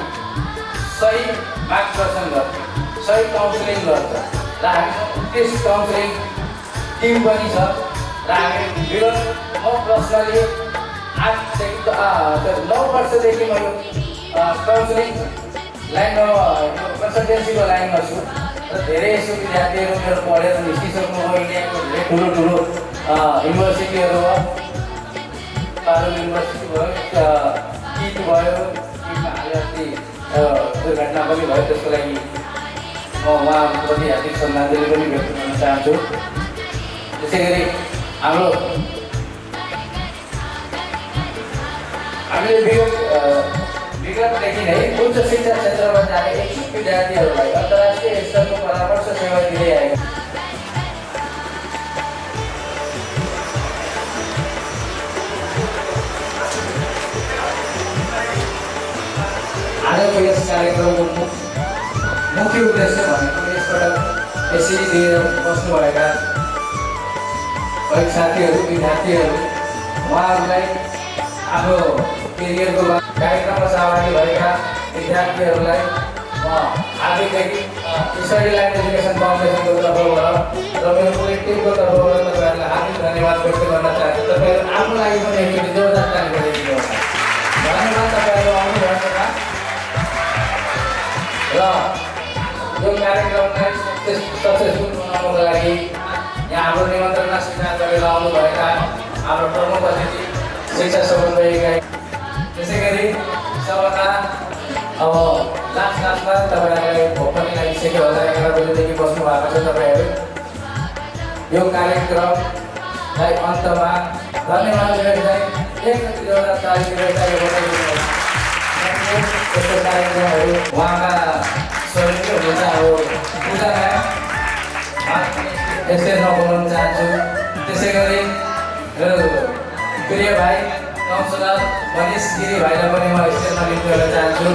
S10: सही मार्गदर्शन गर्छ, सही काउन्सिलिङ गर्छ र हामीसँग उत्कृष्ट काउन्सिलिङ टिम पनि छ र हामी म पर्सनली 9 वर्षदेखि म यो काउन्सिलिङ लाइनमा कन्सल्टेन्सीको लाइनमा छु र धेरै यस्तो विद्यार्थीहरू मेरो पढेर निस्किसक्नु भयो। इन्डियाको धेरै ठुलो युनिभर्सिटीहरू भयो, पारुल युनिभर्सिटी भयो, किट भयो, किटमा हालै अस्ति दुर्घटना पनि भयो। त्यसको लागि म उहाँप्रति हार्दिक श्रद्धाञ्जली पनि व्यक्त गर्न चाहन्छु। त्यसै गरी हामीले विगतदेखि नै उच्च शिक्षा क्षेत्रमा जाने इच्छुक विद्यार्थीहरूलाई अन्तर्राष्ट्रिय स्तरको परामर्श सेवा दिँदै आएको। आजको यस कार्यक्रमको मुख्य उद्देश्य भनेको यसबाट यसरी दिएर बस्नुभएका साथीहरू, विद्यार्थीहरू, उहाँहरूलाई आफ्नो केरियरको कार्यक्रममा सहभागी भएका विद्यार्थीहरूलाई म आजदेखि स्टडी लाइन एजुकेसन फाउन्डेसनको तर्फबाट र मेरो पुरै टिमको तर्फबाट तपाईँहरूलाई हार्दिक धन्यवाद व्यक्त गर्न चाहन्छु। तपाईँहरू आफ्नो लागि पनि एकचोटि जोरदार ताली बजाइदिनुहोस्। धन्यवाद तपाईँहरू आउनुभएकोमा र यो कार्यक्रमलाई सक्सेसफुल बनाउनको लागि यहाँ हाम्रो निमन्त्रणा स्वीकार गरेर आउनुभएका हाम्रो प्रमुख अतिथि शिक्षा समन्वयका, त्यसै गरी सबभन्दा अब लास्टमा तपाईँहरूलाई भोक पनि लागिसक्यो होला, 11 बजेदेखि बस्नु भएको छ। तपाईँहरू यो कार्यक्रमलाई अन्तमा धन्यवाद दिएर एकचोटि एउटा ताली बताइदिनुहोस्। यस्तो कार्यक्रमहरू उहाँका सहयोगी हुनुहुन्छ। अब पूजा म्याम स्टेजमा बोलाउन चाहन्छु। त्यसै गरी मेरो प्रिय भाइ काउन्सिलर मनिष गिरी भाइलाई पनि म स्टेजमा लिन गर्न चाहन्छु।